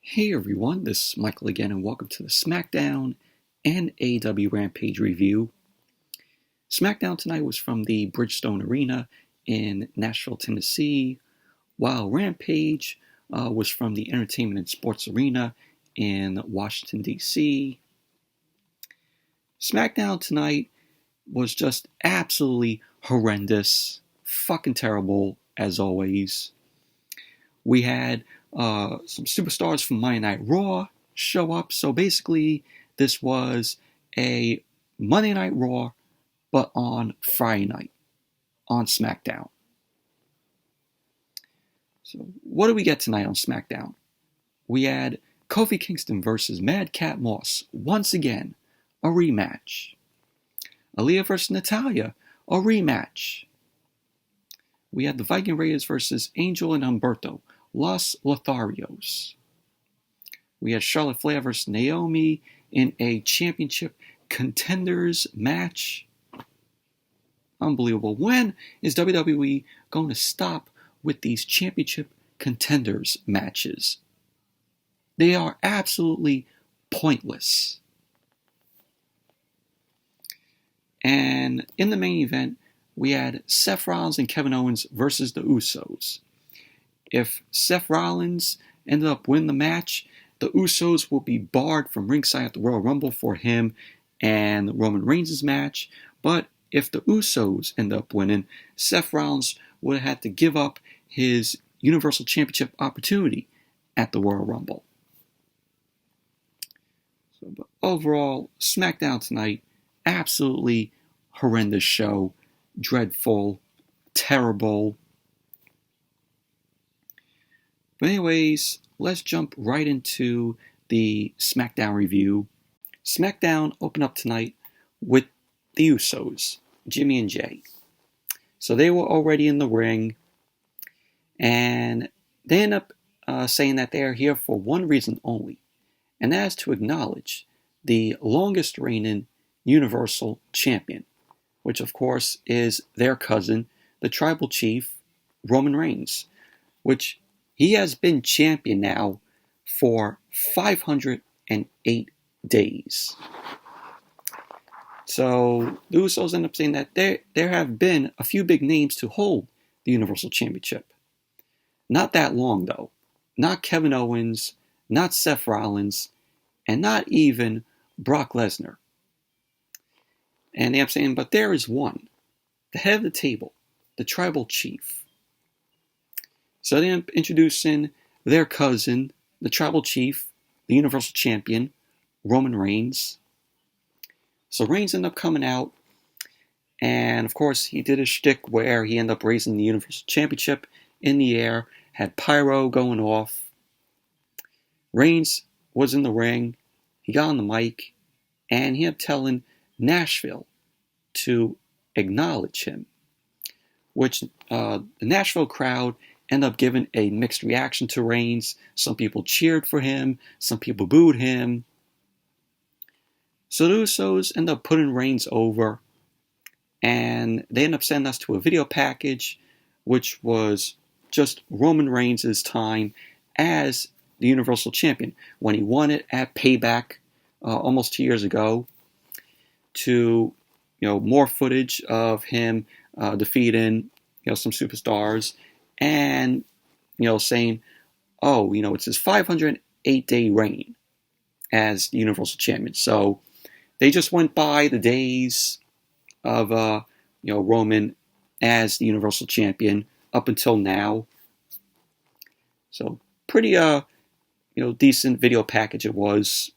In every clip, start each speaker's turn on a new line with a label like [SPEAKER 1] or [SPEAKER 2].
[SPEAKER 1] Hey everyone, this is Michael again, and welcome to the Smackdown and AEW Rampage review. Smackdown tonight was from the Bridgestone Arena in Nashville, Tennessee, while Rampage was from the Entertainment and Sports Arena in Washington, D.C. Smackdown tonight was just absolutely horrendous, fucking terrible as always. We had some superstars from Monday Night Raw show up. So basically, this was a Monday Night Raw, but on Friday night on SmackDown. So what do we get tonight on SmackDown? We had Kofi Kingston versus Madcap Moss. Once again, a rematch. Aliyah versus Natalya, a rematch. We had the Viking Raiders versus Angel and Humberto. Los Lotharios. We had Charlotte Flair versus Naomi in a championship contenders match. Unbelievable. When is WWE going to stop with these championship contenders matches? They are absolutely pointless. And in the main event, we had Seth Rollins and Kevin Owens versus the Usos. If Seth Rollins ended up winning the match, the Usos will be barred from ringside at the Royal Rumble for him and Roman Reigns' match. But if the Usos end up winning, Seth Rollins would have had to give up his Universal Championship opportunity at the Royal Rumble. But overall, SmackDown tonight, absolutely horrendous show, dreadful, terrible. But anyways, let's jump right into the SmackDown review. SmackDown opened up tonight with the Usos, Jimmy and Jay. So they were already in the ring, and they end up saying that they are here for one reason only, and that is to acknowledge the longest reigning Universal Champion, which of course is their cousin, the Tribal Chief, Roman Reigns, which he has been champion now for 508 days. So the Usos end up saying that there have been a few big names to hold the Universal Championship. Not that long though. Not Kevin Owens, not Seth Rollins, and not even Brock Lesnar. And they end up saying, but there is one, the head of the table, the Tribal Chief. So they end up introducing their cousin, the Tribal Chief, the Universal Champion, Roman Reigns. So Reigns ended up coming out, and of course he did a shtick where he ended up raising the Universal Championship in the air, had pyro going off. Reigns was in the ring, he got on the mic, and he ended up telling Nashville to acknowledge him, which the Nashville crowd ended up giving a mixed reaction to Reigns. Some people cheered for him, some people booed him. So the Usos end up putting Reigns over, and they end up sending us to a video package, which was just Roman Reigns' time as the Universal Champion, when he won it at Payback almost 2 years ago, to more footage of him defeating some superstars, and saying, oh, it's his 508-day reign as the Universal Champion. So they just went by the days of Roman as the Universal Champion up until now. So pretty decent video package it was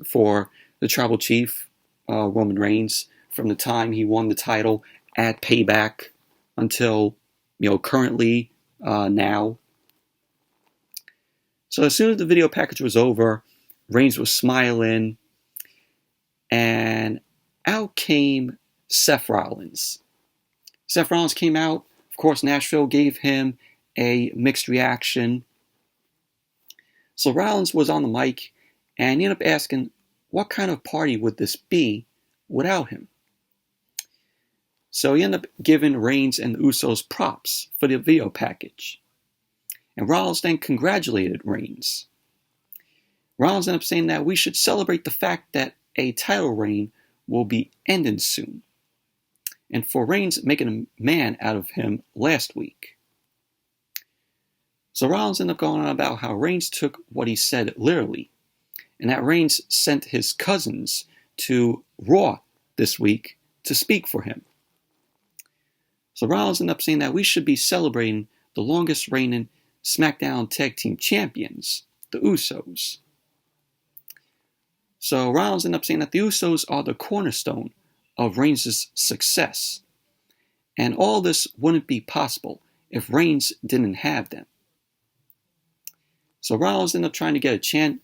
[SPEAKER 1] for the Tribal Chief, Roman Reigns, from the time he won the title at Payback until currently now. So as soon as the video package was over, Reigns was smiling, and out came Seth Rollins. Seth Rollins came out. Of course, Nashville gave him a mixed reaction. So Rollins was on the mic, and he ended up asking, what kind of party would this be without him? So he ended up giving Reigns and the Usos props for the video package. And Rollins then congratulated Reigns. Rollins ended up saying that we should celebrate the fact that a title reign will be ending soon. And for Reigns making a man out of him last week. So Rollins ended up going on about how Reigns took what he said literally, and that Reigns sent his cousins to Raw this week to speak for him. So Rollins ended up saying that we should be celebrating the longest reigning SmackDown Tag Team Champions, the Usos. So Rollins ended up saying that the Usos are the cornerstone of Reigns' success. And all this wouldn't be possible if Reigns didn't have them. So Rollins ended up trying to get a chant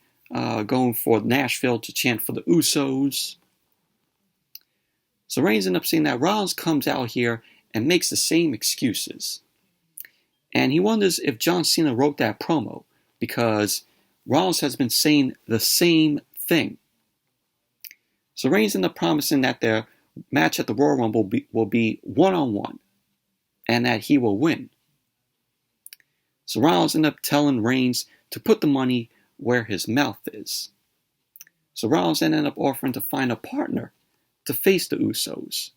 [SPEAKER 1] going for Nashville to chant for the Usos. So Reigns ended up saying that Rollins comes out here and makes the same excuses. And he wonders if John Cena wrote that promo because Rollins has been saying the same thing. So Reigns ended up promising that their match at the Royal Rumble will be one-on-one and that he will win. So Rollins ended up telling Reigns to put the money where his mouth is. So Rollins ended up offering to find a partner to face the Usos.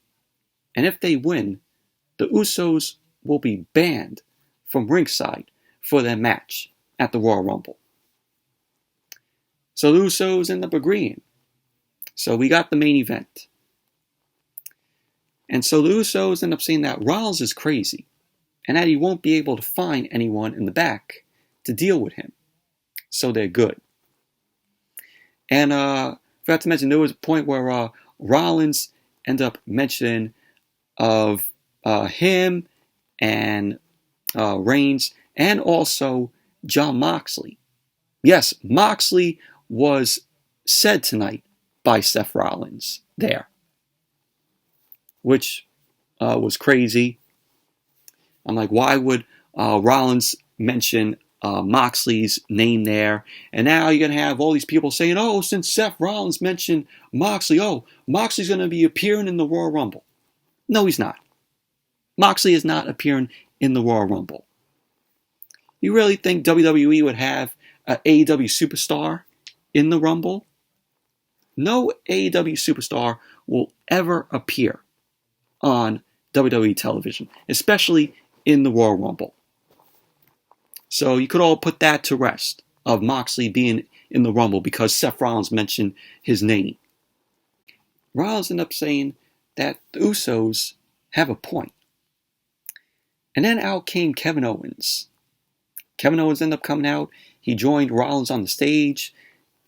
[SPEAKER 1] And if they win, the Usos will be banned from ringside for their match at the Royal Rumble. So the Usos end up agreeing. So we got the main event. And so the Usos end up saying that Rollins is crazy and that he won't be able to find anyone in the back to deal with him. So they're good. And forgot to mention, there was a point where Rollins ended up mentioning of him and Reigns and also Jon Moxley. Yes, Moxley was said tonight by Seth Rollins there, which was crazy. I'm like, why would Rollins mention Moxley's name there? And now you're going to have all these people saying, oh, since Seth Rollins mentioned Moxley, oh, Moxley's going to be appearing in the Royal Rumble. No, he's not. Moxley is not appearing in the Royal Rumble. You really think WWE would have an AEW superstar in the Rumble? No AEW superstar will ever appear on WWE television, especially in the Royal Rumble. So you could all put that to rest, of Moxley being in the Rumble because Seth Rollins mentioned his name. Rollins ended up saying that the Usos have a point. And then out came Kevin Owens. Kevin Owens ended up coming out. He joined Rollins on the stage.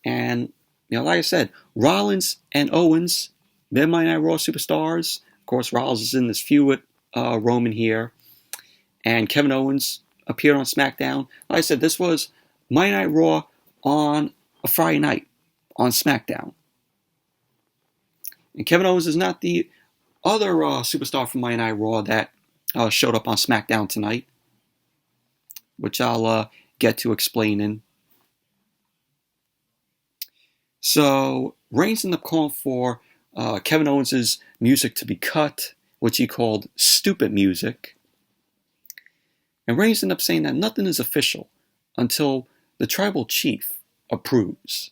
[SPEAKER 1] And, like I said, Rollins and Owens, they're Monday Night Raw superstars. Of course, Rollins is in this feud with Roman here. And Kevin Owens appeared on SmackDown. Like I said, this was Monday Night Raw on a Friday night on SmackDown. And Kevin Owens is not the other superstar from Monday Night Raw that showed up on SmackDown tonight, which I'll get to explaining. So Reigns ended up calling for Kevin Owens' music to be cut, which he called stupid music. And Reigns ended up saying that nothing is official until the tribal chief approves.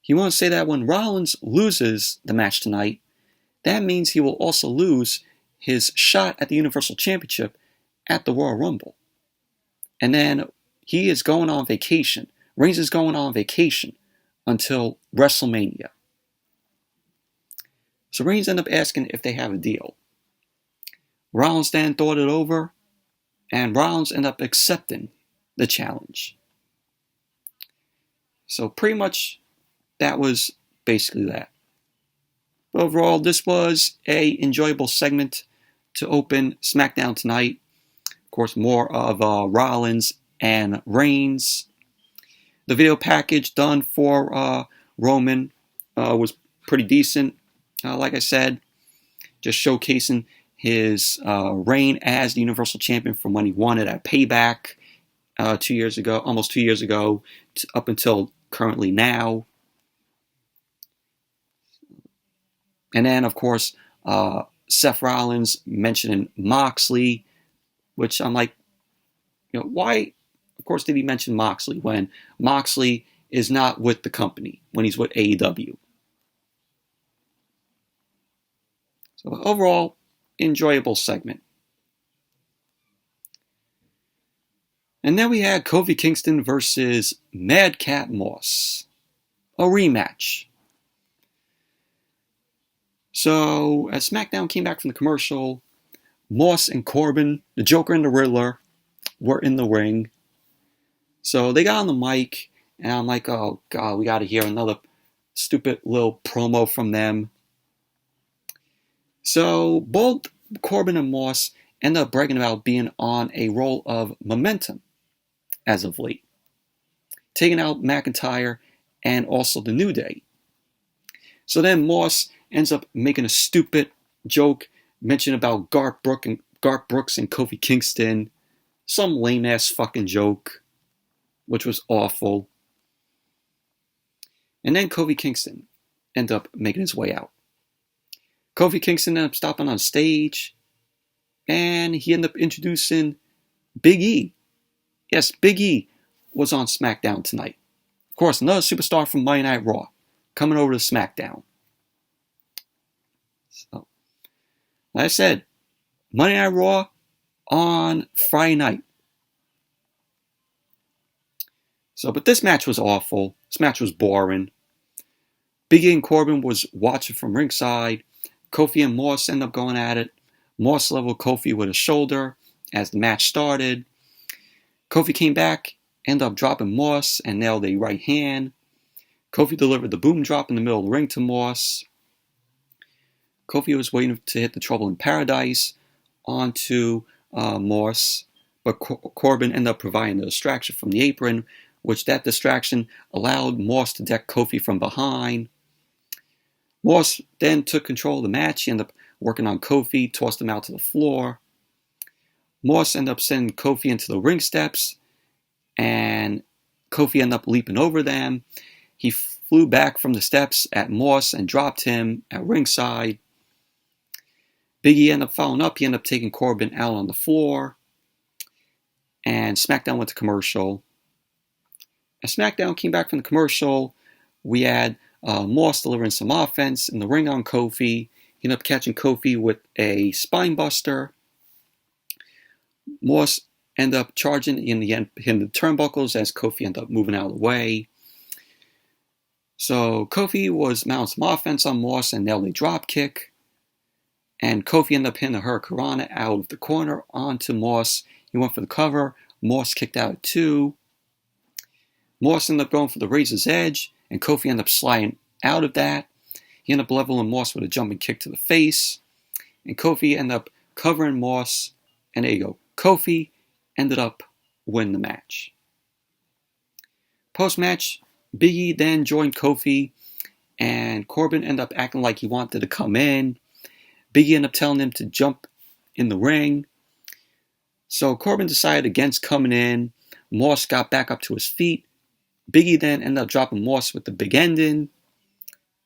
[SPEAKER 1] He wants to say that when Rollins loses the match tonight, that means he will also lose his shot at the Universal Championship at the Royal Rumble. And then he is going on vacation. Reigns is going on vacation until WrestleMania. So Reigns ended up asking if they have a deal. Rollins then thought it over, and Rollins ended up accepting the challenge. So pretty much that was basically that. But overall, this was an enjoyable segment to open SmackDown tonight. Of course, more of Rollins and Reigns. The video package done for Roman was pretty decent. Like I said, just showcasing his reign as the Universal Champion from when he won it at Payback 2 years ago, almost 2 years ago, up until currently now. And then, of course, Seth Rollins mentioning Moxley, which I'm like, why, of course, did he mention Moxley when Moxley is not with the company, when he's with AEW. So overall, enjoyable segment. And then we had Kofi Kingston versus Madcap Moss. A rematch. So, as SmackDown came back from the commercial, Moss and Corbin, the Joker and the Riddler, were in the ring. So they got on the mic, and I'm like, oh god, we gotta hear another stupid little promo from them. So both Corbin and Moss end up bragging about being on a roll of momentum as of late, taking out McIntyre and also the New Day. So then Moss ends up making a stupid joke, mentioning about Garth Brooks and Kofi Kingston, some lame ass fucking joke, which was awful. And then Kofi Kingston ended up making his way out. Kofi Kingston ended up stopping on stage, and he ended up introducing Big E. Yes, Big E was on SmackDown tonight. Of course, another superstar from Monday Night Raw coming over to SmackDown. So, like I said, Monday Night Raw on Friday night. So, but this match was awful. This match was boring. Big E and Corbin was watching from ringside. Kofi and Moss end up going at it. Moss leveled Kofi with a shoulder as the match started. Kofi came back, ended up dropping Moss and nailed a right hand. Kofi delivered the boom drop in the middle of the ring to Moss. Kofi was waiting to hit the Trouble in Paradise onto Moss, but Corbin ended up providing the distraction from the apron, which that distraction allowed Moss to deck Kofi from behind. Moss then took control of the match. He ended up working on Kofi, tossed him out to the floor. Moss ended up sending Kofi into the ring steps, and Kofi ended up leaping over them. He flew back from the steps at Moss and dropped him at ringside. Big E ended up following up. He ended up taking Corbin out on the floor. And SmackDown went to commercial. As SmackDown came back from the commercial, we had Moss delivering some offense in the ring on Kofi. He ended up catching Kofi with a spine buster. Moss ended up charging in the turnbuckles as Kofi ended up moving out of the way. So Kofi was mounting some offense on Moss and nailed a drop kick. And Kofi ended up hitting a Hurricanrana out of the corner onto Moss. He went for the cover. Moss kicked out at 2. Moss ended up going for the Razor's Edge, and Kofi ended up sliding out of that. He ended up leveling Moss with a jumping kick to the face. And Kofi ended up covering Moss. And there you go. Kofi ended up winning the match. Post-match, Big E then joined Kofi, and Corbin ended up acting like he wanted to come in. Big E ended up telling him to jump in the ring. So Corbin decided against coming in. Moss got back up to his feet. Big E then ended up dropping Moss with the big ending.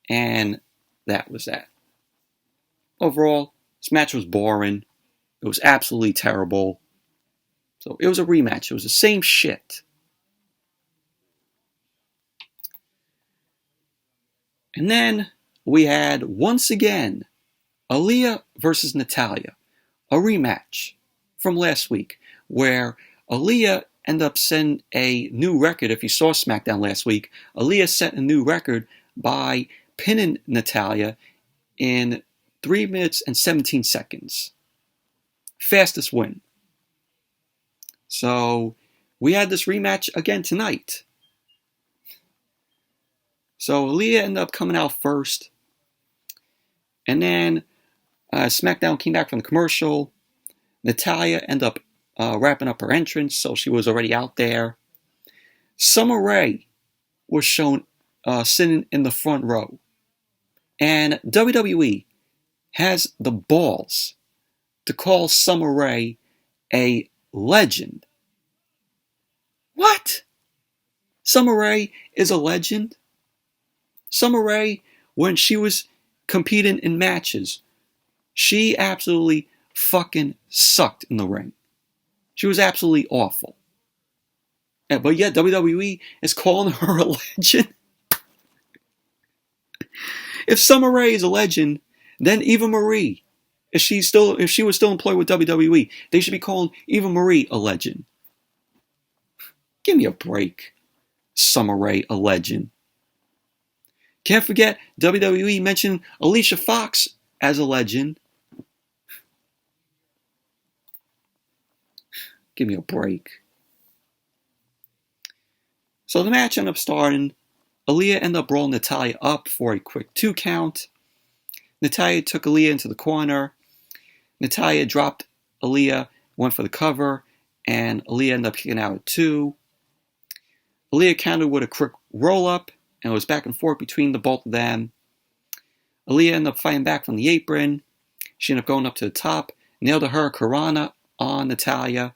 [SPEAKER 1] And that was that. Overall, this match was boring. It was absolutely terrible. So it was a rematch. It was the same shit. And then we had, once again, Aliyah versus Natalya. A rematch from last week, where Aliyah ended up setting a new record. If you saw SmackDown last week, Aliyah set a new record by pinning Natalya in 3 minutes and 17 seconds. Fastest win. So we had this rematch again tonight. So Aliyah ended up coming out first. And then SmackDown came back from the commercial. Natalya ended up wrapping up her entrance, so she was already out there. Summer Rae was shown sitting in the front row. And WWE has the balls to call Summer Rae a legend. What? Summer Rae is a legend? Summer Rae, when she was competing in matches, she absolutely fucking sucked in the ring. She was absolutely awful. But yet WWE is calling her a legend. If Summer Rae is a legend, then Eva Marie, if she was still employed with WWE, they should be calling Eva Marie a legend. Give me a break. Summer Rae a legend. Can't forget WWE mentioned Alicia Fox as a legend. Give me a break. So the match ended up starting. Aliyah ended up rolling Natalya up for a quick 2 count. Natalya took Aliyah into the corner. Natalya dropped Aliyah, went for the cover, and Aliyah ended up kicking out at 2. Aliyah countered with a quick roll-up, and it was back and forth between the both of them. Aliyah ended up fighting back from the apron. She ended up going up to the top, nailed a Hurricanrana on Natalya.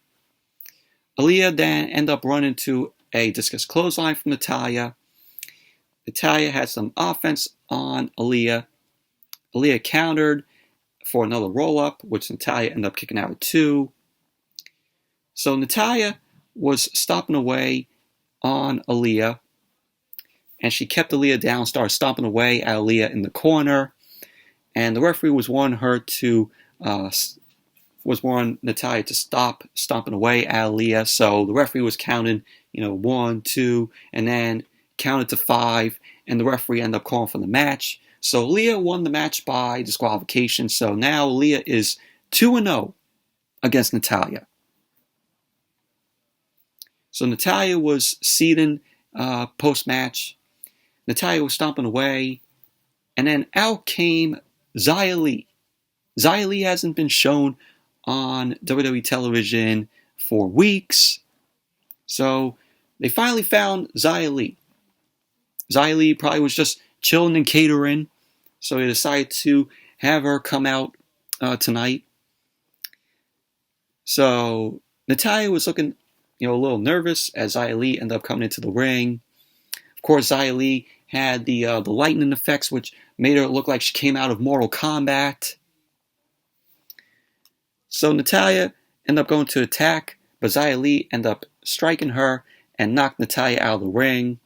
[SPEAKER 1] Aliyah then ended up running to a discus clothesline from Natalya. Natalya had some offense on Aliyah. Aliyah countered for another roll-up, which Natalya ended up kicking out at 2. So Natalya was stomping away on Aliyah, and she kept Aliyah down, started stomping away at Aliyah in the corner, and the referee was wanting Natalya to stop stomping away at Aliyah. So the referee was counting, 1, 2, and then counted to 5, and the referee ended up calling for the match. So Aliyah won the match by disqualification. So now Aliyah is 2-0 against Natalya. So Natalya was seething post-match. Natalya was stomping away. And then out came Xia Li. Xia Li hasn't been shown on WWE television for weeks. So they finally found Xia Li. Xia Li probably was just chilling and catering. So they decided to have her come out tonight. So Natalya was looking, a little nervous as Xia Li ended up coming into the ring. Of course, Xia Li had the lightning effects, which made her look like she came out of Mortal Kombat. So Natalya ended up going to attack, but Xia Li ended up striking her and knocked Natalya out of the ring.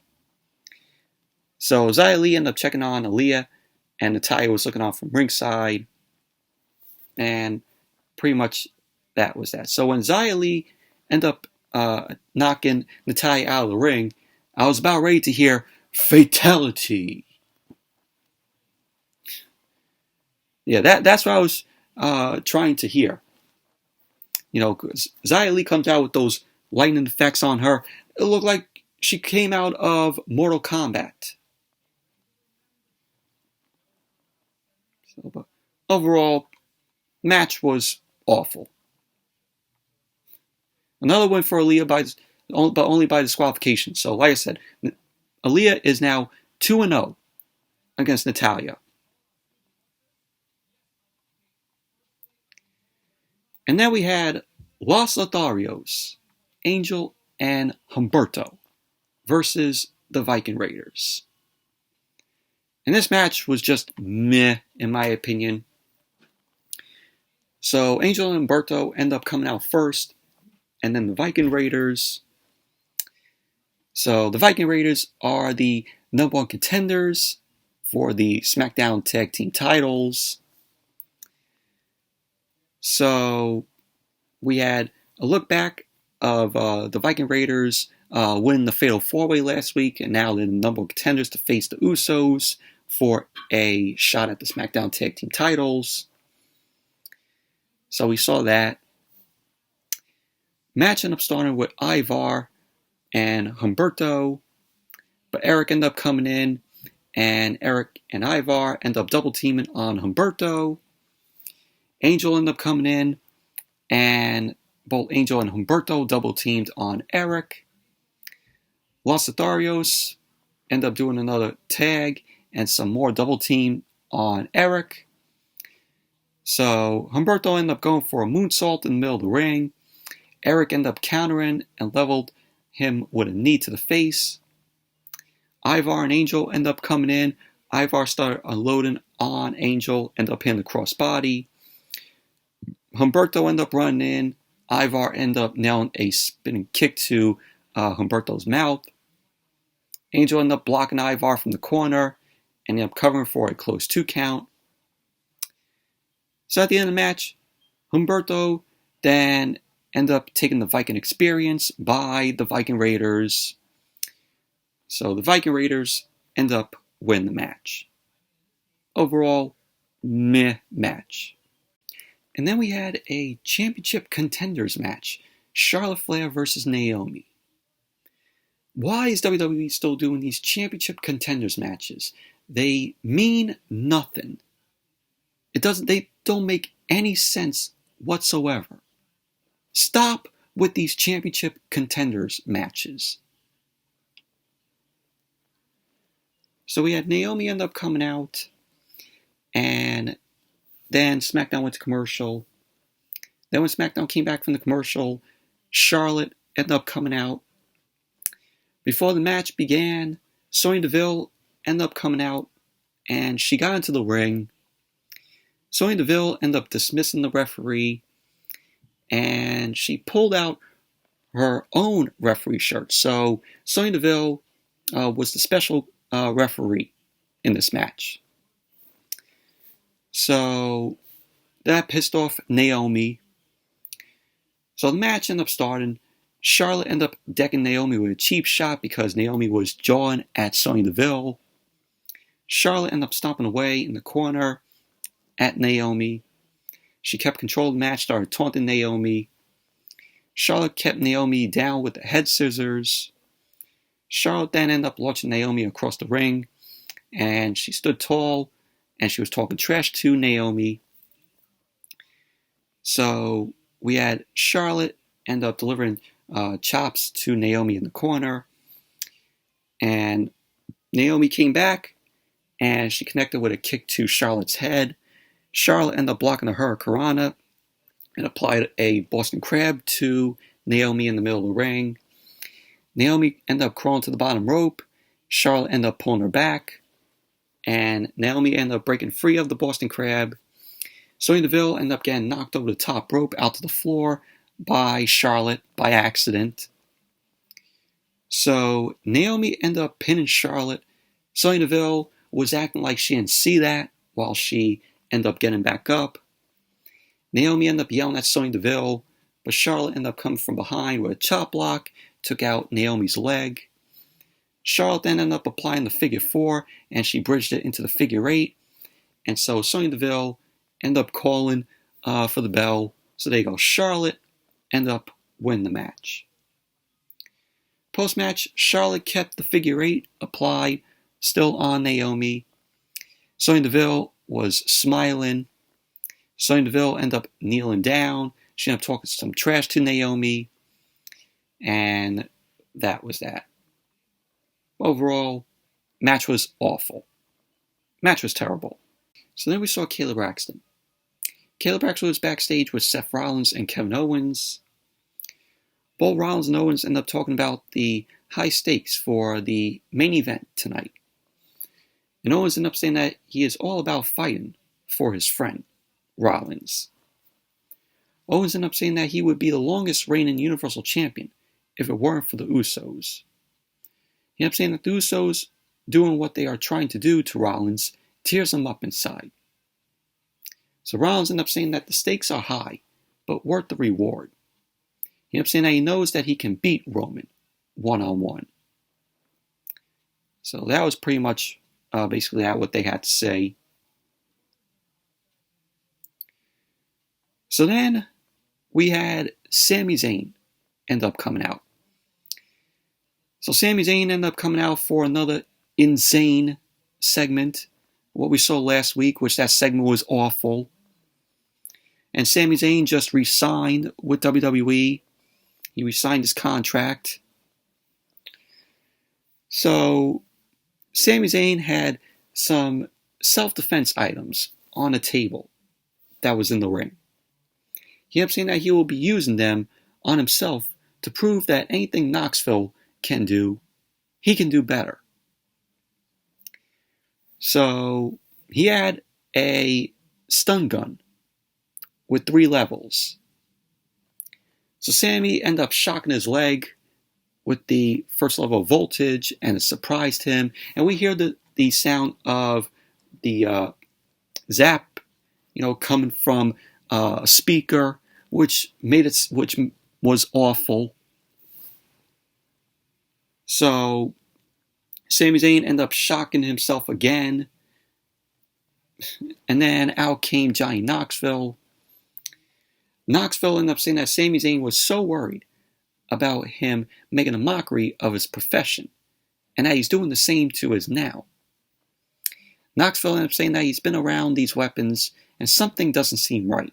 [SPEAKER 1] So Xia Li ended up checking on Aliyah, and Natalya was looking on from ringside. And pretty much that was that. So when Xia Li ended up knocking Natalya out of the ring, I was about ready to hear fatality. Yeah, that's what I was trying to hear. Because Xia Li comes out with those lightning effects on her. It looked like she came out of Mortal Kombat. So, but overall, match was awful. Another win for Aliyah, but only by disqualification. So, like I said, Aliyah is now 2-0 against Natalya. And then we had Los Lotharios, Angel and Humberto versus the Viking Raiders. And this match was just meh, in my opinion. So Angel and Humberto end up coming out first, and then the Viking Raiders. So the Viking Raiders are the number 1 contenders for the Smackdown Tag Team titles. So we had a look back of the Viking Raiders winning the Fatal 4-Way last week, and now they're the number 1 contenders to face the Usos for a shot at the Smackdown Tag Team titles. So we saw that. Match ended up starting with Ivar and Humberto, but Eric ended up coming in, and Eric and Ivar ended up double teaming on Humberto. Angel ended up coming in, and both Angel and Humberto double teamed on Eric. Los Lotharios ended up doing another tag and some more double team on Eric. So Humberto ended up going for a moonsault in the middle of the ring. Eric ended up countering and leveled him with a knee to the face. Ivar and Angel ended up coming in. Ivar started unloading on Angel, ended up hitting the crossbody. Humberto ended up running in. Ivar ended up nailing a spinning kick to Humberto's mouth. Angel ended up blocking Ivar from the corner and ended up covering for a close 2 count. So at the end of the match, Humberto then ended up taking the Viking experience by the Viking Raiders. So the Viking Raiders end up winning the match. Overall, meh match. And then we had a championship contenders match. Charlotte Flair versus Naomi. Why is WWE still doing these championship contenders matches? They mean nothing. They don't make any sense whatsoever. Stop with these championship contenders matches. So we had Naomi end up coming out, and then SmackDown went to commercial. Then when SmackDown came back from the commercial, Charlotte ended up coming out. Before the match began, Sonya Deville ended up coming out, and she got into the ring. Sonya Deville ended up dismissing the referee, and she pulled out her own referee shirt. So Sonya Deville was the special referee in this match. So that pissed off Naomi. So the match ended up starting. Charlotte ended up decking Naomi with a cheap shot because Naomi was jawing at Sonya Deville. Charlotte ended up stomping away in the corner at Naomi. She kept control of the match, started taunting Naomi. Charlotte kept Naomi down with the head scissors. Charlotte then ended up launching Naomi across the ring, and she stood tall, and she was talking trash to Naomi. So we had Charlotte end up delivering chops to Naomi in the corner, and Naomi came back, and she connected with a kick to Charlotte's head. Charlotte ended up blocking a Hurricanrana and applied a Boston Crab to Naomi in the middle of the ring. Naomi ended up crawling to the bottom rope. Charlotte ended up pulling her back, and Naomi ended up breaking free of the Boston Crab. Sonya Deville ended up getting knocked over the top rope out to the floor by Charlotte by accident. So Naomi ended up pinning Charlotte. Sonya Deville was acting like she didn't see that while she ended up getting back up. Naomi ended up yelling at Sonya Deville, but Charlotte ended up coming from behind with a chop block, took out Naomi's leg. Charlotte then ended up applying the figure 4, and she bridged it into the figure 8. And so Sonya Deville ended up calling for the bell. So there you go. Charlotte ended up winning the match. Post-match, Charlotte kept the figure 8 applied, still on Naomi. Sonya Deville was smiling. Sonya Deville ended up kneeling down. She ended up talking some trash to Naomi. And that was that. Overall, match was awful. Match was terrible. So then we saw Kayla Braxton. Kayla Braxton was backstage with Seth Rollins and Kevin Owens. Both Rollins and Owens ended up talking about the high stakes for the main event tonight. And Owens ended up saying that he is all about fighting for his friend, Rollins. Owens ended up saying that he would be the longest reigning Universal Champion if it weren't for the Usos. He ended up saying that the Usos doing what they are trying to do to Rollins tears him up inside. So Rollins ended up saying that the stakes are high, but worth the reward. He ended up saying that he knows that he can beat Roman one-on-one. So that was pretty much basically what they had to say. So then we had Sami Zayn end up coming out. So Sami Zayn ended up coming out for another insane segment. What we saw last week, which that segment was awful. And Sami Zayn just re-signed with WWE. He re-signed his contract. So Sami Zayn had some self-defense items on a table that was in the ring. He ended up saying that he will be using them on himself to prove that anything Knoxville can do, he can do better. So he had a stun gun with 3 levels. So Sami ended up shocking his leg with the first level of voltage, and it surprised him. And we hear the sound of the zap, coming from a speaker, which was awful. So Sami Zayn ended up shocking himself again. And then out came Johnny Knoxville. Knoxville ended up saying that Sami Zayn was so worried about him making a mockery of his profession, and that he's doing the same to us now. Knoxville ended up saying that he's been around these weapons and something doesn't seem right.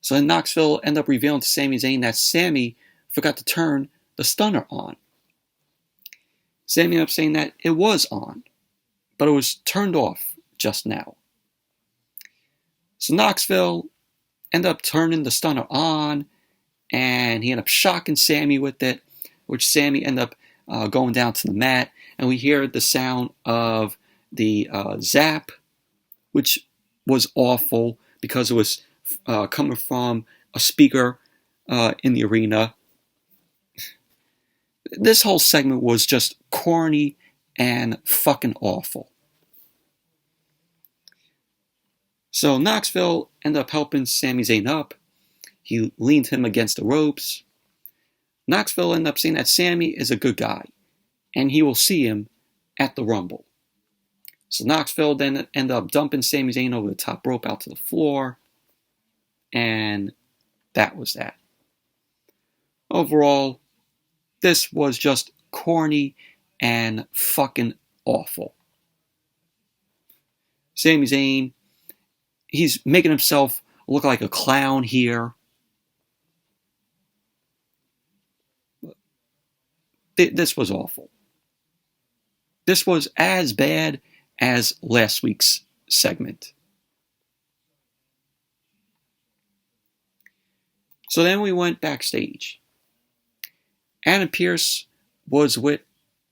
[SPEAKER 1] So then Knoxville ended up revealing to Sami Zayn that Sami forgot to turn the stunner on. Sami ended up saying that it was on, but it was turned off just now. So Knoxville ended up turning the stunner on, and he ended up shocking Sami with it, which Sami ended up going down to the mat, and we hear the sound of the zap, which was awful because it was coming from a speaker in the arena. This whole segment was just corny and fucking awful. So Knoxville ended up helping Sami Zayn up. He leaned him against the ropes. Knoxville ended up saying that Sami is a good guy, and he will see him at the Rumble. So Knoxville then ended up dumping Sami Zayn over the top rope out to the floor, and that was that. Overall, this was just corny and fucking awful. Sami Zayn, he's making himself look like a clown here. This was awful. This was as bad as last week's segment. So then we went backstage. Adam Pearce was with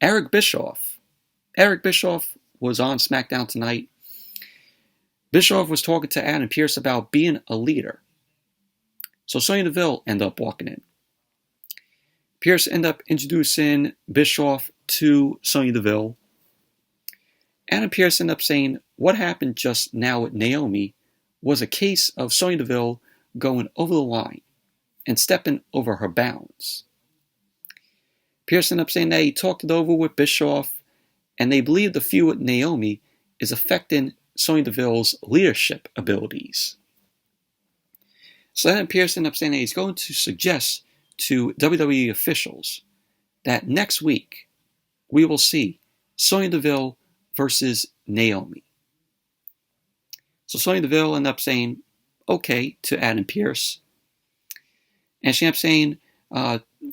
[SPEAKER 1] Eric Bischoff. Eric Bischoff was on Smackdown tonight. Bischoff was talking to Adam Pearce about being a leader. So Sonya Deville ended up walking in. Pearce ended up introducing Bischoff to Sonya Deville. Adam Pearce ended up saying what happened just now with Naomi was a case of Sonya Deville going over the line and stepping over her bounds. Pearce ended up saying that he talked it over with Bischoff, and they believe the feud with Naomi is affecting Sonya Deville's leadership abilities. So then Pearce ended up saying that he's going to suggest to WWE officials that next week we will see Sonya Deville versus Naomi. So Sonya Deville ended up saying okay to Adam Pearce, and she ended up saying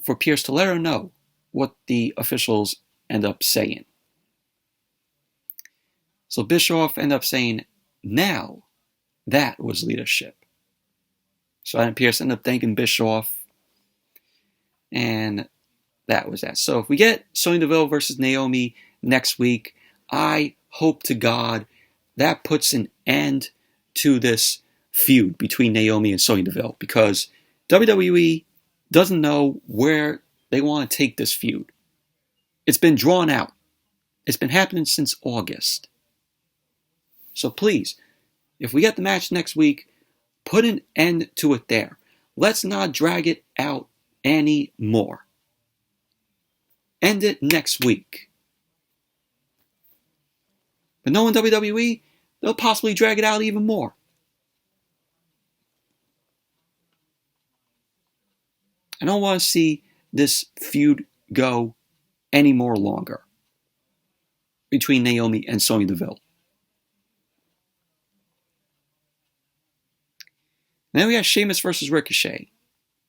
[SPEAKER 1] for Pearce to let her know what the officials end up saying. So Bischoff ended up saying, now that was leadership. So Adam Pearce ended up thanking Bischoff, and that was that. So if we get Sonya Deville versus Naomi next week, I hope to God that puts an end to this feud between Naomi and Sonya Deville, because WWE doesn't know where they want to take this feud. It's been drawn out. It's been happening since August. So please, if we get the match next week, put an end to it there. Let's not drag it out anymore. End it next week. But knowing WWE, they'll possibly drag it out even more. I don't want to see this feud go any more longer between Naomi and Sonya Deville. Then we got Sheamus versus Ricochet.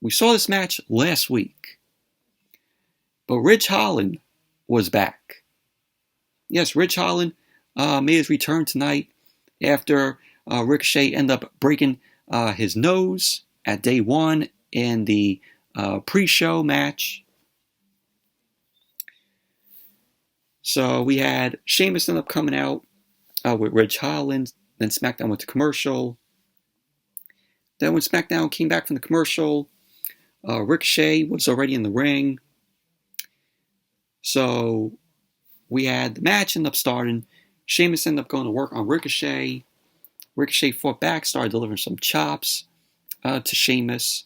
[SPEAKER 1] We saw this match last week, but Ridge Holland was back. Yes, Ridge Holland made his return tonight after Ricochet ended up breaking his nose at day one in the pre-show match. So we had Sheamus end up coming out with Ridge Holland, then SmackDown went to commercial. Then when SmackDown came back from the commercial, Ricochet was already in the ring. So we had the match end up starting. Sheamus ended up going to work on Ricochet. Ricochet fought back, started delivering some chops to Sheamus.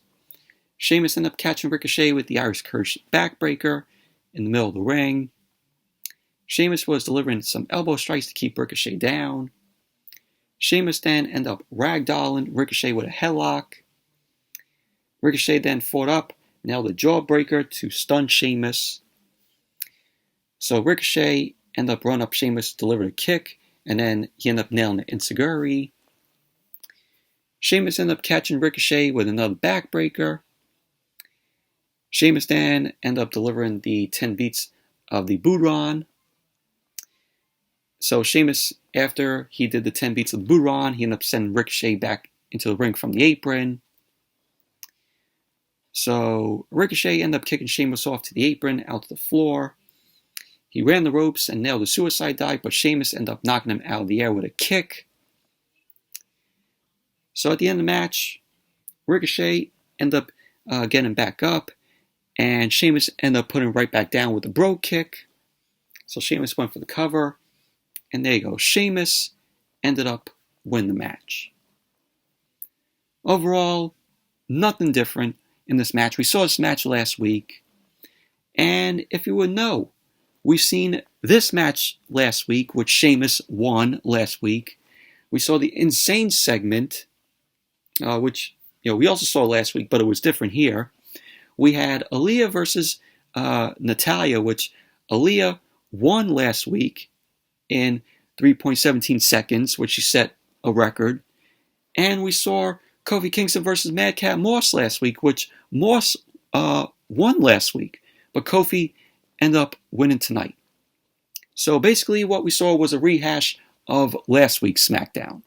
[SPEAKER 1] Sheamus ended up catching Ricochet with the Irish Curse backbreaker in the middle of the ring. Sheamus was delivering some elbow strikes to keep Ricochet down. Sheamus then ended up ragdolling Ricochet with a headlock. Ricochet then fought up, nailed a jawbreaker to stun Sheamus. So Ricochet ended up running up Sheamus, delivered a kick, and then he ended up nailing the enziguri. Sheamus ended up catching Ricochet with another backbreaker. Sheamus then ended up delivering the 10 beats of the Buran. So Sheamus, after he did the 10 beats of the Buran, he ended up sending Ricochet back into the ring from the apron. So Ricochet ended up kicking Sheamus off to the apron, out to the floor. He ran the ropes and nailed a suicide dive, but Sheamus ended up knocking him out of the air with a kick. So at the end of the match, Ricochet ended up getting back up, and Sheamus ended up putting him right back down with a bro kick. So Sheamus went for the cover, and there you go. Sheamus ended up winning the match. Overall, nothing different in this match. We saw this match last week, and if you would know, we've seen this match last week, which Sheamus won last week. We saw the Insane segment, which we also saw last week, but it was different here. We had Aliyah versus Natalya, which Aliyah won last week in 3.17 seconds, which she set a record. And we saw Kofi Kingston versus Madcap Moss last week, which Moss won last week, but Kofi ended up winning tonight. So basically what we saw was a rehash of last week's SmackDown.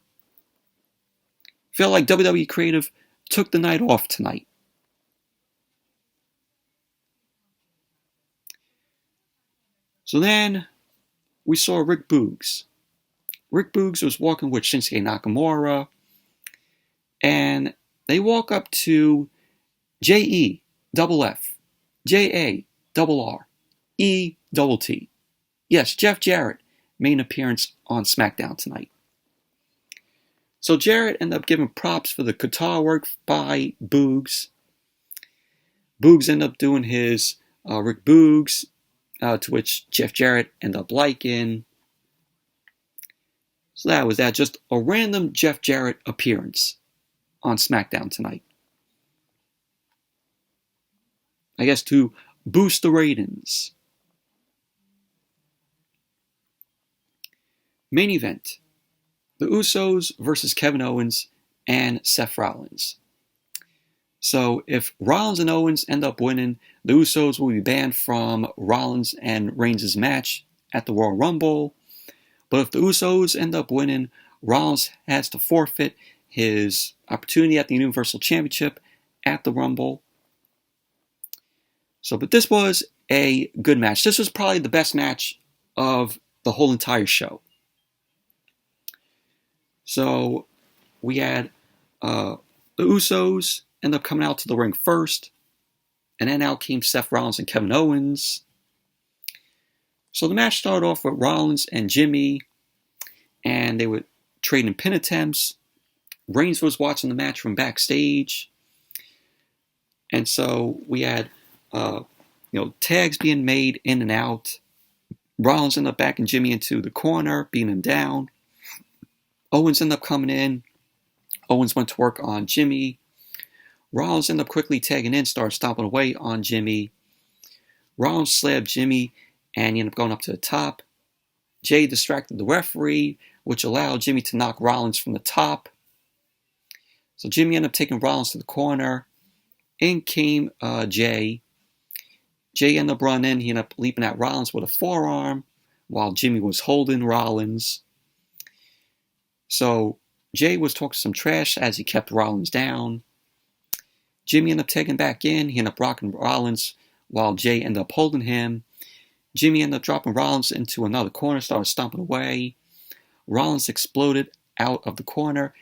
[SPEAKER 1] Felt like WWE Creative took the night off tonight. So then we saw Rick Boogs. Rick Boogs was walking with Shinsuke Nakamura, and they walk up to J-E-double-F, J-A-double-R-E-double-T. Yes, Jeff Jarrett made an appearance on SmackDown tonight. So Jarrett ended up giving props for the guitar work by Boogs. Boogs ended up doing his Rick Boogs, to which Jeff Jarrett ended up liking. So that was that. Just a random Jeff Jarrett appearance on SmackDown tonight. I guess to boost the ratings. Main event. The Usos versus Kevin Owens and Seth Rollins. So if Rollins and Owens end up winning, the Usos will be banned from Rollins and Reigns' match at the Royal Rumble. But if the Usos end up winning, Rollins has to forfeit his opportunity at the Universal Championship at the Rumble. But this was a good match. This was probably the best match of the whole entire show. So we had the Usos end up coming out to the ring first, and then out came Seth Rollins and Kevin Owens. So the match started off with Rollins and Jimmy, and they were trading pin attempts. Reigns was watching the match from backstage, and so we had tags being made in and out. Rollins ended up backing Jimmy into the corner, beating him down. Owens ended up coming in. Owens went to work on Jimmy. Rollins ended up quickly tagging in, started stomping away on Jimmy. Rollins slapped Jimmy, and he ended up going up to the top. Jay distracted the referee, which allowed Jimmy to knock Rollins from the top. So Jimmy ended up taking Rollins to the corner. In came Jay. Jay ended up running in. He ended up leaping at Rollins with a forearm while Jimmy was holding Rollins. So Jay was talking some trash as he kept Rollins down. Jimmy ended up taking back in. He ended up rocking Rollins while Jay ended up holding him. Jimmy ended up dropping Rollins into another corner, started stomping away. Rollins exploded out of the corner,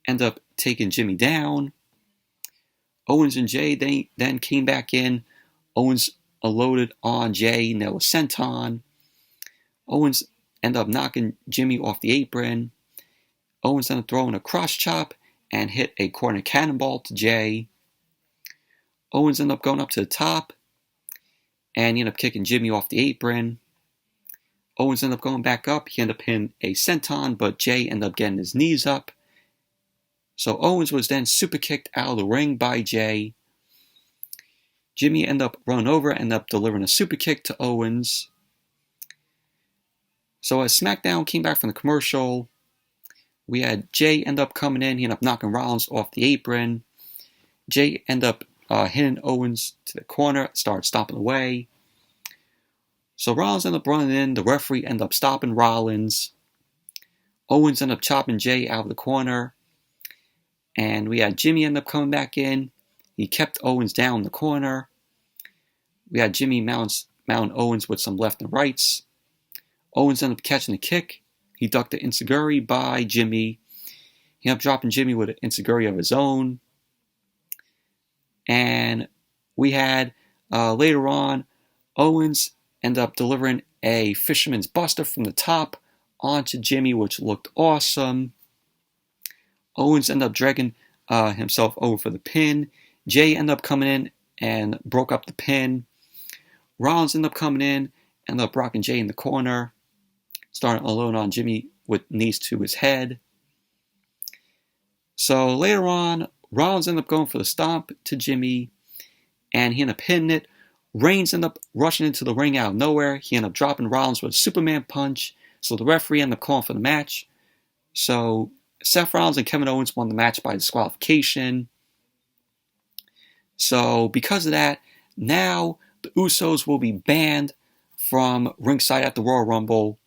[SPEAKER 1] ended up taking Jimmy down. Owens and Jay then came back in. Owens unloaded on Jay, nailed a senton. Owens ended up knocking Jimmy off the apron. Owens ended up throwing a cross chop and hit a corner cannonball to Jay. Owens ended up going up to the top, and he ended up kicking Jimmy off the apron. Owens ended up going back up. He ended up hitting a senton, but Jay ended up getting his knees up. So Owens was then super kicked out of the ring by Jay. Jimmy ended up running over, ended up delivering a super kick to Owens. So as SmackDown came back from the commercial, we had Jay end up coming in. He ended up knocking Rollins off the apron. Jay ended up hitting Owens to the corner, started stomping away. So Rollins ended up running in. The referee ended up stopping Rollins. Owens ended up chopping Jay out of the corner. And we had Jimmy end up coming back in. He kept Owens down in the corner. We had Jimmy mount Owens with some left and rights. Owens ended up catching a kick. He ducked the enziguri by Jimmy. He ended up dropping Jimmy with an enziguri of his own. And we had, later on, Owens ended up delivering a Fisherman's Buster from the top onto Jimmy, which looked awesome. Owens ended up dragging himself over for the pin. Jay ended up coming in and broke up the pin. Rollins ended up coming in, ended up rocking Jay in the corner, starting alone on Jimmy with knees to his head. So later on, Rollins ended up going for the stomp to Jimmy, and he ended up hitting it. Reigns ended up rushing into the ring out of nowhere. He ended up dropping Rollins with a Superman punch, so the referee ended up calling for the match. So Seth Rollins and Kevin Owens won the match by disqualification. So because of that, now the Usos will be banned from ringside at the Royal Rumble.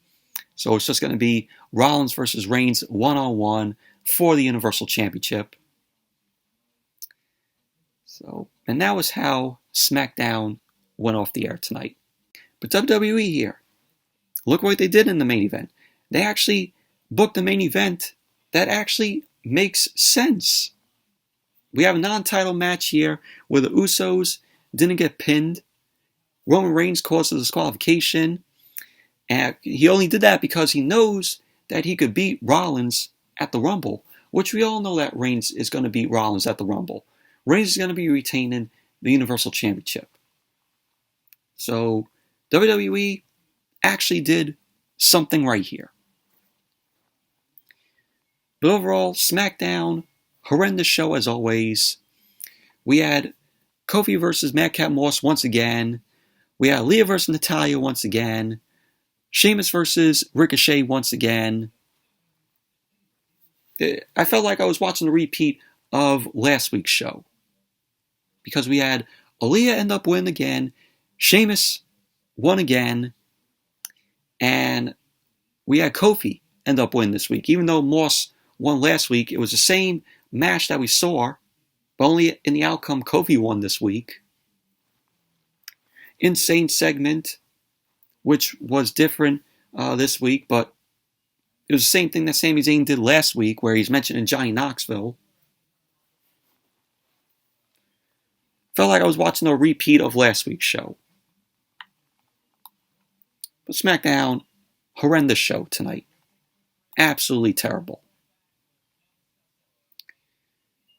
[SPEAKER 1] So it's just going to be Rollins versus Reigns one-on-one for the Universal Championship. So, and that was how SmackDown went off the air tonight. But WWE here, look what they did in the main event. They actually booked a main event that actually makes sense. We have a non-title match here where the Usos didn't get pinned. Roman Reigns caused a disqualification. And he only did that because he knows that he could beat Rollins at the Rumble, which we all know that Reigns is going to beat Rollins at the Rumble. Reigns is going to be retaining the Universal Championship. So WWE actually did something right here. But overall, SmackDown, horrendous show as always. We had Kofi versus Madcap Moss once again. We had Aliyah versus Natalya once again. Sheamus versus Ricochet once again. I felt like I was watching a repeat of last week's show. Because we had Aliyah end up winning again. Sheamus won again. And we had Kofi end up winning this week. Even though Moss won last week, it was the same match that we saw. But only in the outcome, Kofi won this week. Insane segment, which was different this week, but it was the same thing that Sami Zayn did last week, where he's mentioning Johnny Knoxville. Felt like I was watching a repeat of last week's show. But SmackDown, horrendous show tonight. Absolutely terrible.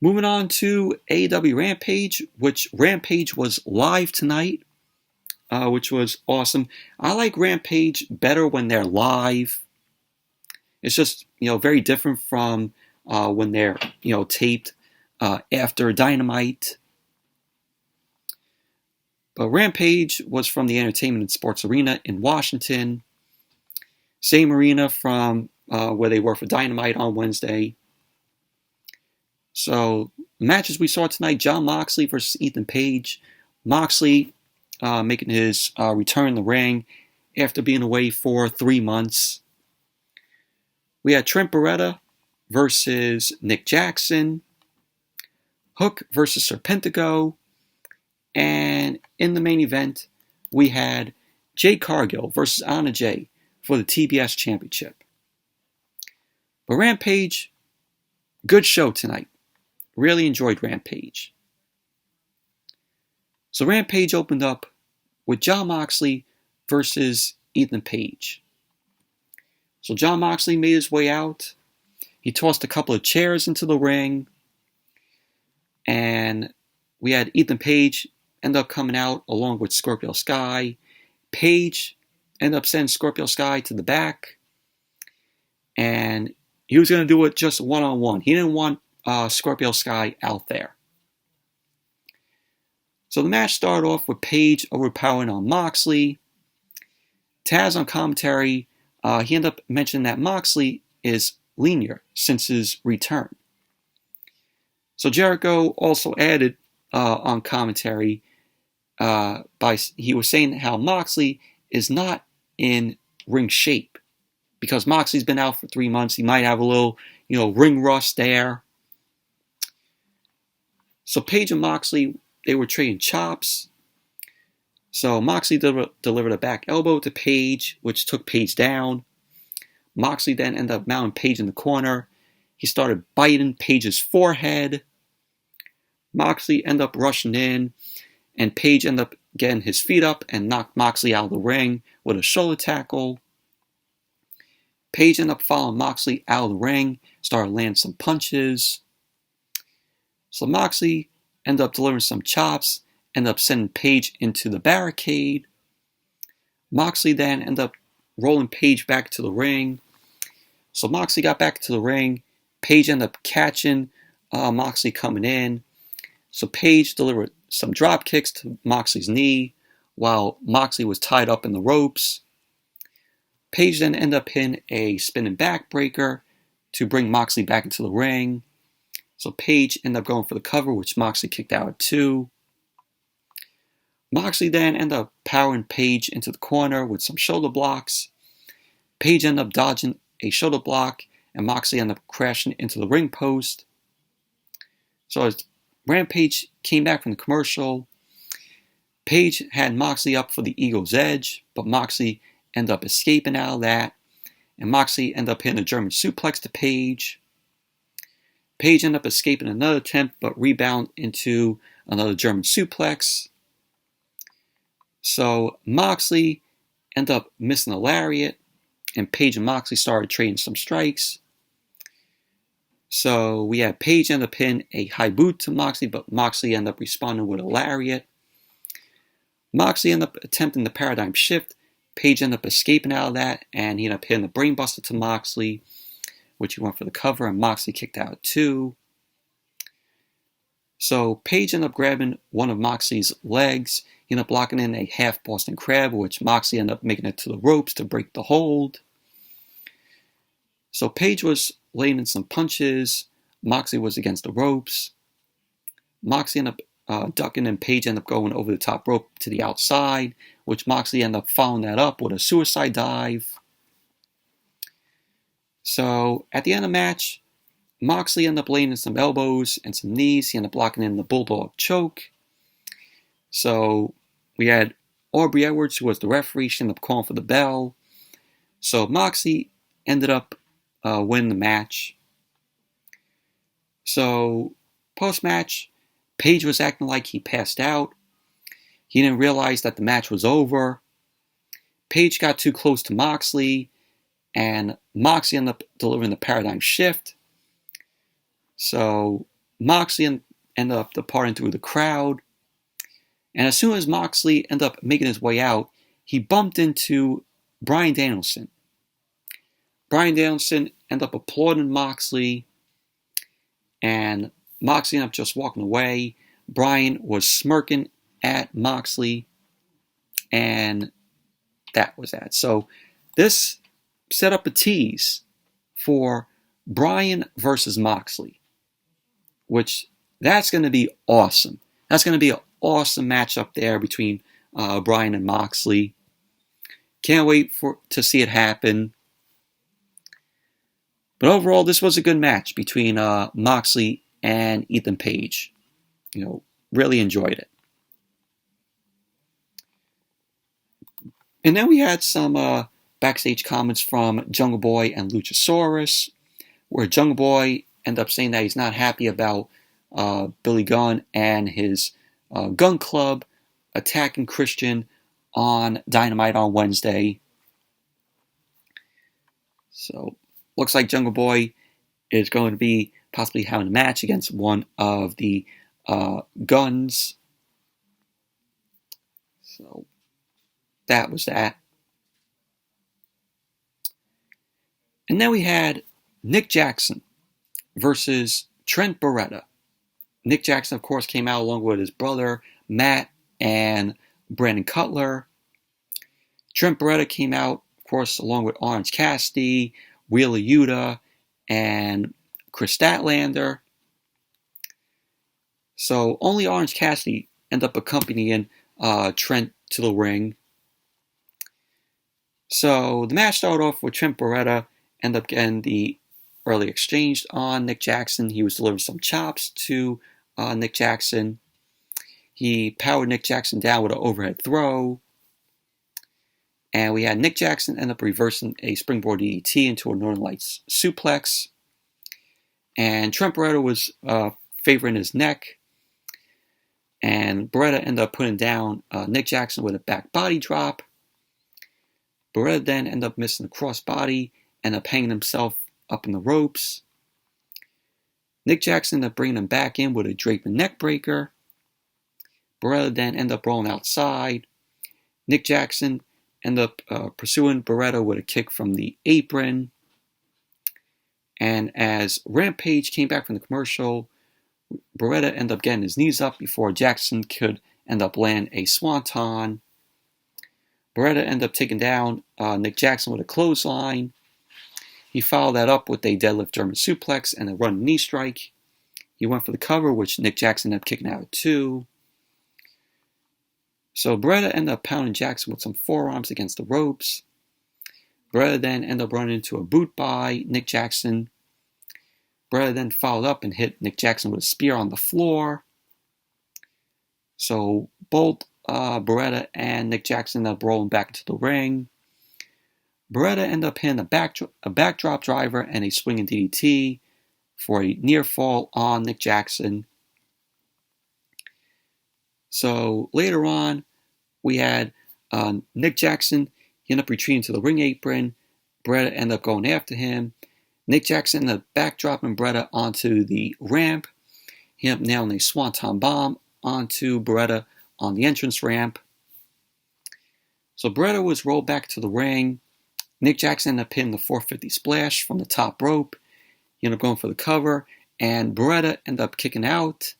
[SPEAKER 1] Moving on to AEW Rampage, which Rampage was live tonight. Which was awesome. I like Rampage better when they're live. It's just, very different from when they're, taped after Dynamite. But Rampage was from the Entertainment and Sports Arena in Washington. Same arena from where they were for Dynamite on Wednesday. So, the matches we saw tonight, Jon Moxley versus Ethan Page. Moxley making his return in the ring after being away for 3 months. We had Trent Beretta versus Nick Jackson. Hook versus Serpentico. And in the main event, we had JADE CARGILL versus Anna Jay for the TBS Championship. But Rampage, good show tonight. Really enjoyed Rampage. So Rampage opened up with Jon Moxley versus Ethan Page. So Jon Moxley made his way out. He tossed a couple of chairs into the ring. And we had Ethan Page end up coming out along with Scorpio Sky. Page ended up sending Scorpio Sky to the back. And he was going to do it just one-on-one. He didn't want Scorpio Sky out there. So the match started off with Page overpowering on Moxley. Taz on commentary, he ended up mentioning that Moxley is leaner since his return. So Jericho also added on commentary, he was saying how Moxley is not in ring shape because Moxley's been out for 3 months. He might have a little, ring rust there. So Page and Moxley, they were trading chops. So Moxley delivered a back elbow to Page, which took Page down. Moxley then ended up mounting Page in the corner. He started biting Page's forehead. Moxley ended up rushing in, and Page ended up getting his feet up and knocked Moxley out of the ring with a shoulder tackle. Page ended up following Moxley out of the ring, started landing some punches. So Moxley ended up delivering some chops, ended up sending Page into the barricade. Moxley then ended up rolling Page back to the ring. So Moxley got back to the ring. Page ended up catching Moxley coming in. So Page delivered some drop kicks to Moxley's knee while Moxley was tied up in the ropes. Page then ended up hitting a spinning backbreaker to bring Moxley back into the ring. So Page ended up going for the cover, which Moxley kicked out at 2. Moxley then ended up powering Page into the corner with some shoulder blocks. Page ended up dodging a shoulder block, and Moxley ended up crashing into the ring post. So as Rampage came back from the commercial, Page had Moxley up for the Eagle's Edge, but Moxley ended up escaping out of that, and Moxley ended up hitting a German suplex to Page. Page ended up escaping another attempt, but rebound into another German suplex. So Moxley ended up missing a lariat, and Page and Moxley started trading some strikes. So we had Page end up hitting a high boot to Moxley, but Moxley ended up responding with a lariat. Moxley ended up attempting the paradigm shift. Page ended up escaping out of that, and he ended up hitting the brainbuster to Moxley, which he went for the cover, and Moxley kicked out too. So Page ended up grabbing one of Moxley's legs. He ended up locking in a half Boston Crab, which Moxley ended up making it to the ropes to break the hold. So Page was landing some punches. Moxley was against the ropes. Moxley ended up ducking, and Page ended up going over the top rope to the outside, which Moxley ended up following that up with a suicide dive. So at the end of the match, Moxley ended up landing some elbows and some knees. He ended up locking in the Bulldog choke. So we had Aubrey Edwards, who was the referee. She ended up calling for the bell. So Moxley ended up winning the match. So post-match, Page was acting like he passed out. He didn't realize that the match was over. Page got too close to Moxley, and Moxley ended up delivering the paradigm shift. So Moxley ended up departing through the crowd. And as soon as Moxley ended up making his way out, he bumped into Bryan Danielson. Bryan Danielson ended up applauding Moxley, and Moxley ended up just walking away. Bryan was smirking at Moxley, and that was that. So this set up a tease for Bryan versus Moxley, which that's going to be awesome. That's going to be an awesome matchup there between Bryan and Moxley. Can't wait to see it happen. But overall, this was a good match between Moxley and Ethan Page. Really enjoyed it. And then we had some backstage comments from Jungle Boy and Luchasaurus, where Jungle Boy ended up saying that he's not happy about Billy Gunn and his Gun Club attacking Christian on Dynamite on Wednesday. So, looks like Jungle Boy is going to be possibly having a match against one of the Guns. So, that was that. And then we had Nick Jackson versus Trent Beretta. Nick Jackson, of course, came out along with his brother, Matt, and Brandon Cutler. Trent Beretta came out, of course, along with Orange Cassidy, Wheeler Yuta, and Chris Statlander. So only Orange Cassidy ended up accompanying Trent to the ring. So the match started off with Trent Beretta ended up getting the early exchange on Nick Jackson. He was delivering some chops to Nick Jackson. He powered Nick Jackson down with an overhead throw. And we had Nick Jackson end up reversing a springboard DDT into a Northern Lights suplex. And Trent Beretta was favoring his neck. And Beretta ended up putting down Nick Jackson with a back body drop. Beretta then ended up missing the crossbody, ended up hanging himself up in the ropes. Nick Jackson ended up bringing him back in with a Draper neckbreaker. Beretta then ended up rolling outside. Nick Jackson ended up pursuing Beretta with a kick from the apron. And as Rampage came back from the commercial, Beretta ended up getting his knees up before Jackson could end up land a swanton. Beretta ended up taking down Nick Jackson with a clothesline. He followed that up with a deadlift German suplex and a running knee strike. He went for the cover, which Nick Jackson ended up kicking out at 2. So Beretta ended up pounding Jackson with some forearms against the ropes. Beretta then ended up running into a boot by Nick Jackson. Beretta then followed up and hit Nick Jackson with a spear on the floor. So both Beretta and Nick Jackson ended up rolling back into the ring. Beretta ended up hitting a backdrop driver and a swinging DDT for a near fall on Nick Jackson. So later on, we had Nick Jackson. He ended up retreating to the ring apron. Beretta ended up going after him. Nick Jackson ended up backdropping Beretta onto the ramp. He ended up nailing a swanton bomb onto Beretta on the entrance ramp. So Beretta was rolled back to the ring. Nick Jackson ended up hitting the 450 splash from the top rope. He ended up going for the cover, and Beretta ended up kicking out.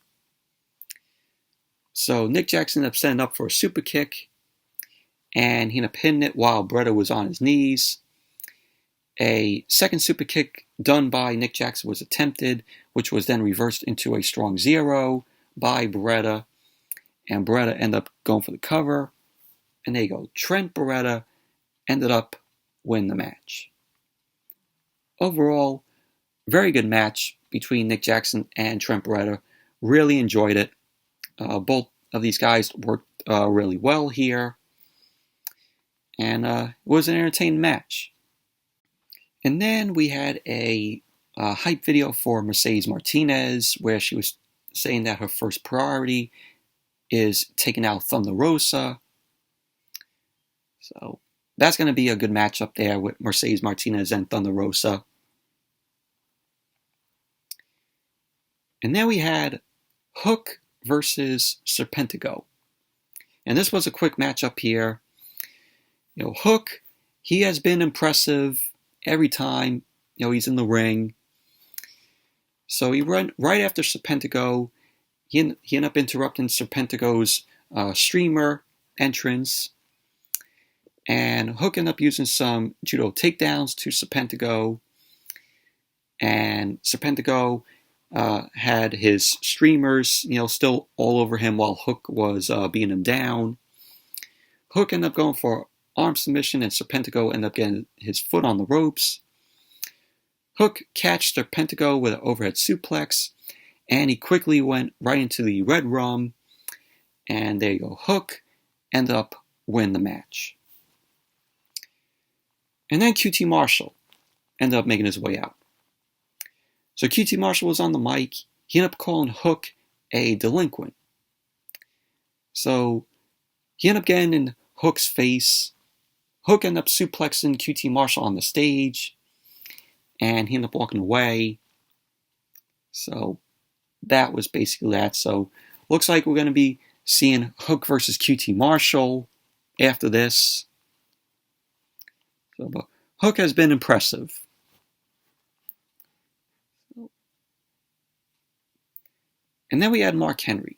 [SPEAKER 1] So Nick Jackson ended up setting up for a super kick, and he ended up hitting it while Beretta was on his knees. A second super kick done by Nick Jackson was attempted, which was then reversed into a strong zero by Beretta, and Beretta ended up going for the cover. And there you go. Trent Beretta ended up winning the match. Overall, very good match between Nick Jackson and Trent Beretta. Really enjoyed it. Both of these guys worked really well here. And it was an entertaining match. And then we had a hype video for Mercedes Martinez where she was saying that her first priority is taking out Thunder Rosa. So that's going to be a good match up there with Mercedes Martinez and Thunder Rosa. And then we had Hook versus Serpentico. And this was a quick matchup here. You know, Hook, he has been impressive every time, you know, he's in the ring. So he ran right after Serpentico. He ended up interrupting Serpentico's streamer entrance. And Hook ended up using some judo takedowns to Serpentico. And Serpentico had his streamers, you know, still all over him while Hook was beating him down. Hook ended up going for arm submission, and Serpentico ended up getting his foot on the ropes. Hook catched Serpentico with an overhead suplex, and he quickly went right into the Red Rum. And there you go. Hook ended up winning the match. And then QT Marshall ended up making his way out. So QT Marshall was on the mic. He ended up calling Hook a delinquent. So he ended up getting in Hook's face. Hook ended up suplexing QT Marshall on the stage, and he ended up walking away. So that was basically that. So looks like we're going to be seeing Hook versus QT Marshall after this. So, but Hook has been impressive. And then we had Mark Henry.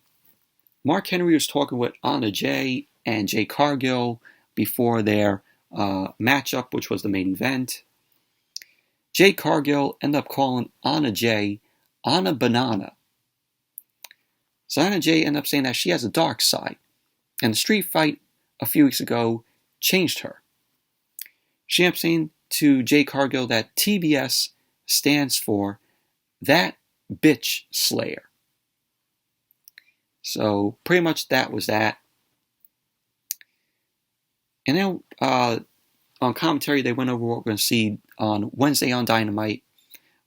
[SPEAKER 1] Mark Henry was talking with Anna Jay and Jade Cargill before their matchup, which was the main event. Jade Cargill ended up calling Anna Jay Anna Banana. So Anna Jay ended up saying that she has a dark side, and the street fight a few weeks ago changed her. She ended up saying to Jade Cargill that TBS stands for That Bitch Slayer. So pretty much that was that. And then on commentary, they went over what we're going to see on Wednesday on Dynamite.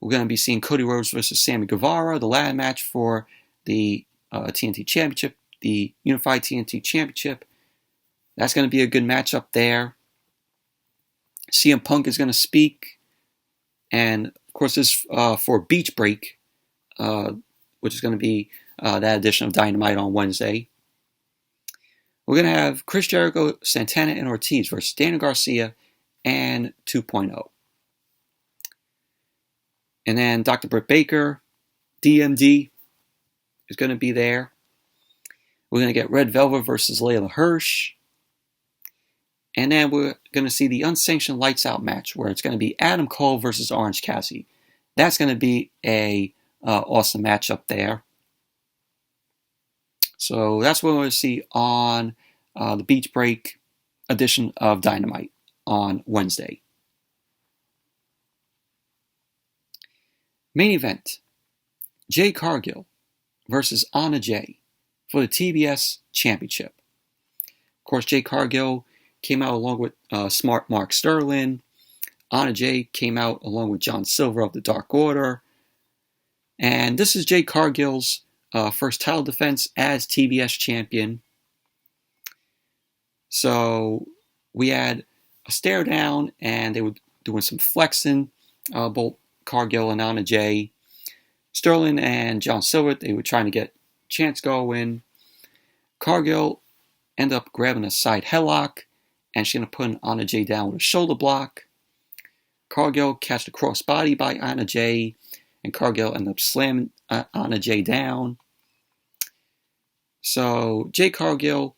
[SPEAKER 1] We're going to be seeing Cody Rhodes versus Sammy Guevara, the ladder match for the TNT Championship, the Unified TNT Championship. That's going to be a good matchup there. CM Punk is going to speak. And, of course, this for Beach Break, which is going to be that edition of Dynamite on Wednesday. We're going to have Chris Jericho, Santana, and Ortiz versus Daniel Garcia and 2.0. And then Dr. Britt Baker, DMD, is going to be there. We're going to get Red Velvet versus Layla Hirsch. And then we're going to see the unsanctioned Lights Out match where it's going to be Adam Cole versus Orange Cassidy. That's going to be a awesome matchup there. So that's what we're going to see on the Beach Break edition of Dynamite on Wednesday. Main event, Jade Cargill versus Anna Jay for the TBS Championship. Of course, Jade Cargill came out along with Smart Mark Sterling. Anna Jay came out along with John Silver of the Dark Order. And this is Jade Cargill's first title defense as TBS champion. So we had a stare down, and they were doing some flexing, both Cargill and Anna Jay. Sterling and John Silver, they were trying to get chance going. Cargill ended up grabbing a side headlock, and she ended up putting Anna Jay down with a shoulder block. Cargill catched a crossbody by Anna Jay, and Cargill ended up slamming Anna Jay down. So Jade Cargill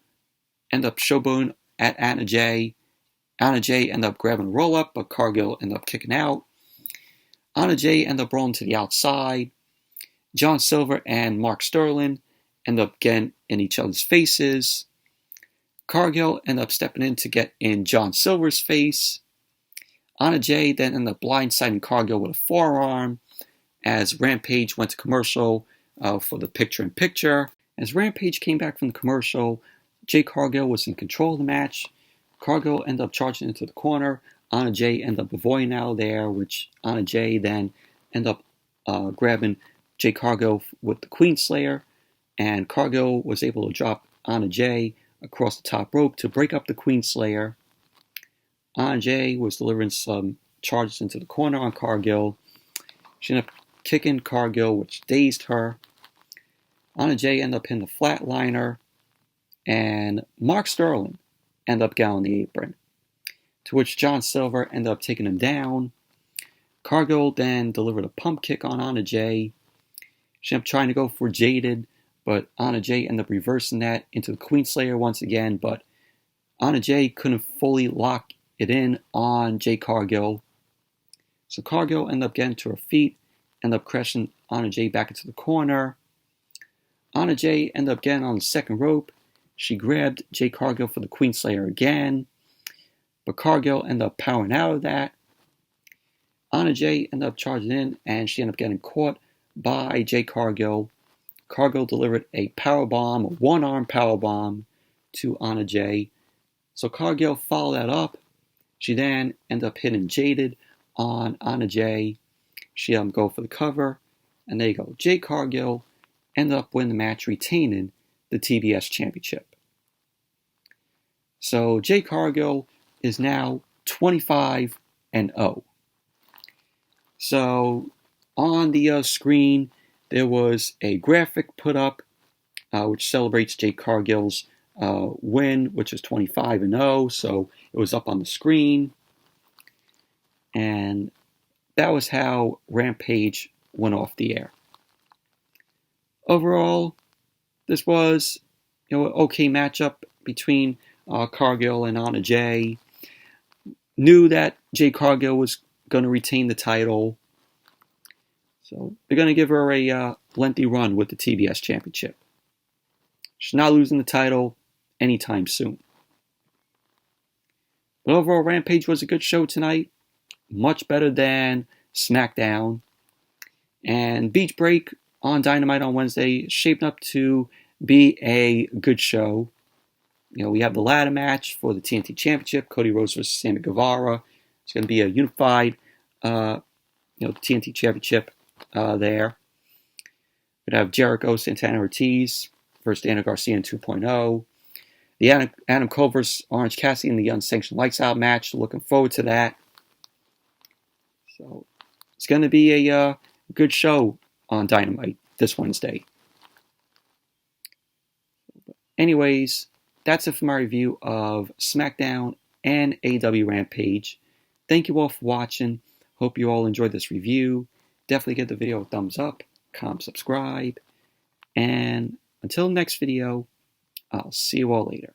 [SPEAKER 1] ended up showboating at Anna Jay. Anna Jay ended up grabbing a roll-up, but Cargill ended up kicking out. Anna Jay ended up rolling to the outside. John Silver and Mark Sterling ended up getting in each other's faces. Cargill ended up stepping in to get in John Silver's face. Anna Jay then ended up blindsiding Cargill with a forearm as Rampage went to commercial for the picture-in-picture. As Rampage came back from the commercial, Jade Cargill was in control of the match. Cargill ended up charging into the corner. Anna Jay ended up avoiding out of there, which Anna Jay then ended up grabbing Jade Cargill with the Queen Slayer. And Cargill was able to drop Anna Jay across the top rope to break up the Queen Slayer. Anna Jay was delivering some charges into the corner on Cargill. She ended up kicking Cargill, which dazed her. Anna Jay ended up hitting the flatliner, and Mark Sterling ended up getting on the apron, to which John Silver ended up taking him down. Cargill then delivered a pump kick on Anna Jay. She ended up trying to go for Jaded, but Anna Jay ended up reversing that into the Queen Slayer once again, but Anna Jay couldn't fully lock it in on Jade Cargill. So Cargill ended up getting to her feet, ended up crashing Anna Jay back into the corner. Anna Jay ended up getting on the second rope. She grabbed Jade Cargill for the Queen Slayer again, but Cargill ended up powering out of that. Anna Jay ended up charging in, and she ended up getting caught by Jade Cargill. Cargill delivered a powerbomb, a one-arm powerbomb to Anna Jay. So Cargill followed that up. She then ended up hitting Jaded on Anna Jay. She let him go for the cover, and there you go. Jade Cargill ended up winning the match, retaining the TBS Championship. So Jade Cargill is now 25-0. So on the screen, there was a graphic put up which celebrates Jade Cargill's win, which is 25-0. So it was up on the screen. And that was how Rampage went off the air. Overall, this was an okay matchup between Cargill and Anna Jay. Knew that Jade Cargill was going to retain the title. So they're going to give her a lengthy run with the TBS Championship. She's not losing the title anytime soon. But overall, Rampage was a good show tonight. Much better than Smackdown. And Beach Break on Dynamite on Wednesday is shaping up to be a good show. We have the ladder match for the TNT Championship, Cody Rhodes versus Sammy Guevara. It's going to be a unified, TNT Championship there. We'd have Jericho, Santana Ortiz versus Daniel Garcia in 2.0. The Adam Cole versus Orange Cassidy in the Unsanctioned Lights Out match. Looking forward to that. So it's going to be a good show on Dynamite this Wednesday. Anyways, that's it for my review of SmackDown and AEW Rampage. Thank you all for watching. Hope you all enjoyed this review. Definitely give the video a thumbs up, comment, subscribe. And until next video, I'll see you all later.